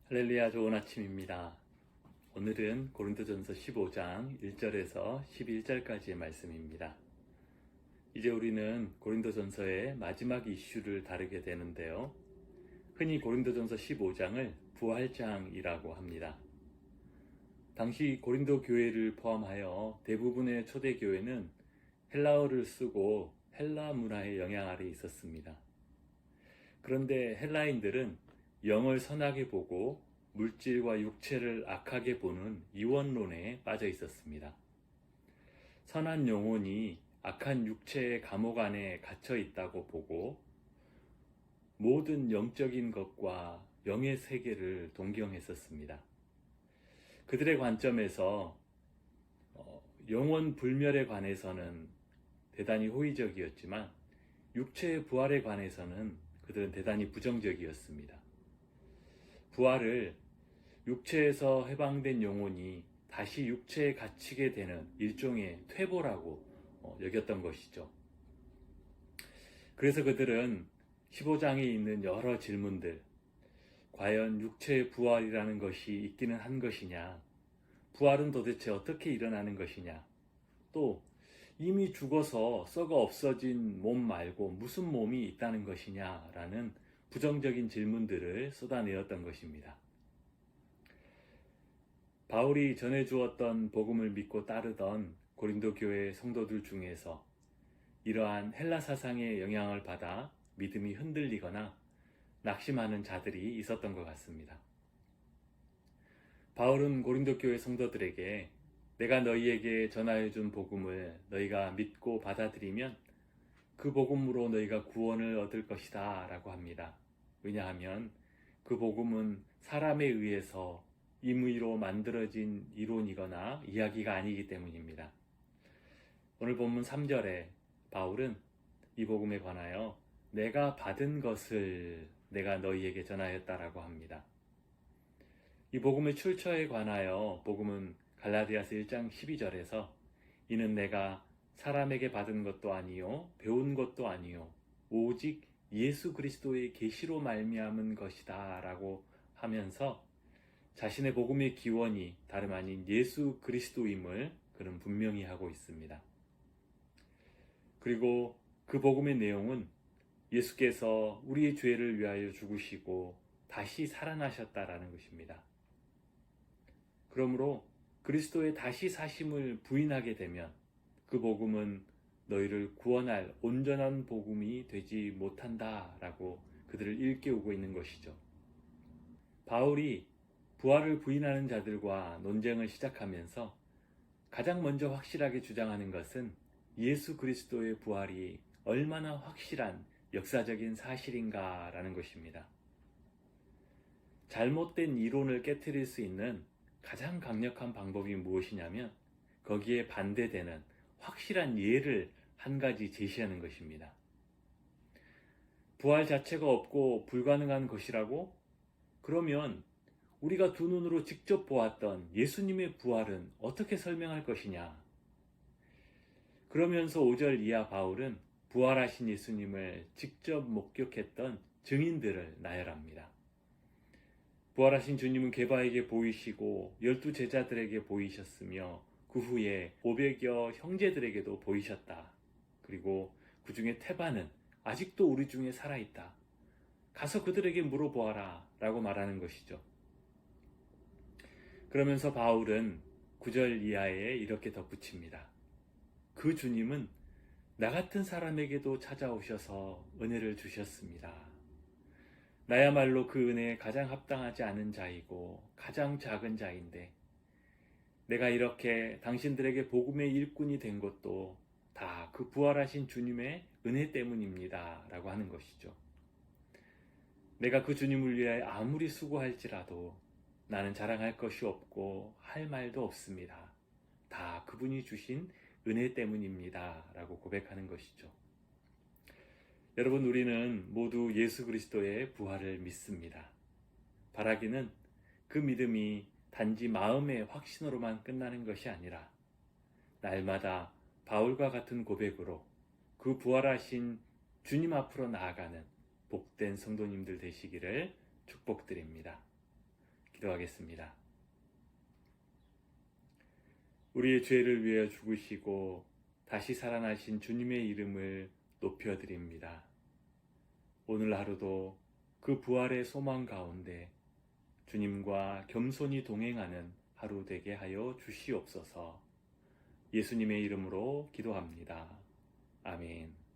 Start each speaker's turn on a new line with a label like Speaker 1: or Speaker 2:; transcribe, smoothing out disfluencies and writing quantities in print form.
Speaker 1: 할렐루야, 좋은 아침입니다. 오늘은 고린도전서 15장 1절에서 11절까지의 말씀입니다. 이제 우리는 고린도전서의 마지막 이슈를 다루게 되는데요. 흔히 고린도전서 15장을 부활장이라고 합니다. 당시 고린도 교회를 포함하여 대부분의 초대교회는 헬라어를 쓰고 헬라 문화의 영향 아래 있었습니다. 그런데 헬라인들은 영을 선하게 보고 물질과 육체를 악하게 보는 이원론에 빠져 있었습니다. 선한 영혼이 악한 육체의 감옥 안에 갇혀 있다고 보고 모든 영적인 것과 영의 세계를 동경했었습니다. 그들의 관점에서 영원 불멸에 관해서는 대단히 호의적이었지만 육체의 부활에 관해서는 그들은 대단히 부정적이었습니다. 부활을 육체에서 해방된 영혼이 다시 육체에 갇히게 되는 일종의 퇴보라고 여겼던 것이죠. 그래서 그들은 15장에 있는 여러 질문들, 과연 육체의 부활이라는 것이 있기는 한 것이냐, 부활은 도대체 어떻게 일어나는 것이냐, 또 이미 죽어서 썩어 없어진 몸 말고 무슨 몸이 있다는 것이냐라는 부정적인 질문들을 쏟아내었던 것입니다. 바울이 전해주었던 복음을 믿고 따르던 고린도 교회 성도들 중에서 이러한 헬라 사상의 영향을 받아 믿음이 흔들리거나 낙심하는 자들이 있었던 것 같습니다. 바울은 고린도 교회 성도들에게 내가 너희에게 전하여준 복음을 너희가 믿고 받아들이면 그 복음으로 너희가 구원을 얻을 것이다 라고 합니다. 왜냐하면 그 복음은 사람에 의해서 임의로 만들어진 이론이거나 이야기가 아니기 때문입니다. 오늘 본문 3절에 바울은 이 복음에 관하여 내가 받은 것을 내가 너희에게 전하였다라고 합니다. 이 복음의 출처에 관하여 복음은 갈라디아서 1장 12절에서 이는 내가 사람에게 받은 것도 아니요 배운 것도 아니요 오직 예수 그리스도의 계시로 말미암은 것이다 라고 하면서 자신의 복음의 기원이 다름 아닌 예수 그리스도임을 그는 분명히 하고 있습니다. 그리고 그 복음의 내용은 예수께서 우리의 죄를 위하여 죽으시고 다시 살아나셨다라는 것입니다. 그러므로 그리스도의 다시 사심을 부인하게 되면 그 복음은 너희를 구원할 온전한 복음이 되지 못한다라고 그들을 일깨우고 있는 것이죠. 바울이 부활을 부인하는 자들과 논쟁을 시작하면서 가장 먼저 확실하게 주장하는 것은 예수 그리스도의 부활이 얼마나 확실한 역사적인 사실인가라는 것입니다. 잘못된 이론을 깨트릴 수 있는 가장 강력한 방법이 무엇이냐면 거기에 반대되는 확실한 예를 한 가지 제시하는 것입니다. 부활 자체가 없고 불가능한 것이라고? 그러면 우리가 두 눈으로 직접 보았던 예수님의 부활은 어떻게 설명할 것이냐? 그러면서 5절 이하 바울은 부활하신 예수님을 직접 목격했던 증인들을 나열합니다. 부활하신 주님은 게바에게 보이시고 12 제자들에게 보이셨으며 그 후에 500여 형제들에게도 보이셨다. 그리고 그 중에 태바는 아직도 우리 중에 살아있다. 가서 그들에게 물어보아라 라고 말하는 것이죠. 그러면서 바울은 9절 이하에 이렇게 덧붙입니다. 그 주님은 나 같은 사람에게도 찾아오셔서 은혜를 주셨습니다. 나야말로 그 은혜에 가장 합당하지 않은 자이고 가장 작은 자인데 내가 이렇게 당신들에게 복음의 일꾼이 된 것도 다 그 부활하신 주님의 은혜 때문입니다 라고 하는 것이죠. 내가 그 주님을 위해 아무리 수고할지라도 나는 자랑할 것이 없고 할 말도 없습니다. 다 그분이 주신 은혜 때문입니다 라고 고백하는 것이죠. 여러분, 우리는 모두 예수 그리스도의 부활을 믿습니다. 바라기는 그 믿음이 단지 마음의 확신으로만 끝나는 것이 아니라 날마다 바울과 같은 고백으로 그 부활하신 주님 앞으로 나아가는 복된 성도님들 되시기를 축복드립니다. 기도하겠습니다. 우리의 죄를 위하여 죽으시고 다시 살아나신 주님의 이름을 높여드립니다. 오늘 하루도 그 부활의 소망 가운데 주님과 겸손히 동행하는 하루 되게 하여 주시옵소서. 예수님의 이름으로 기도합니다. 아멘.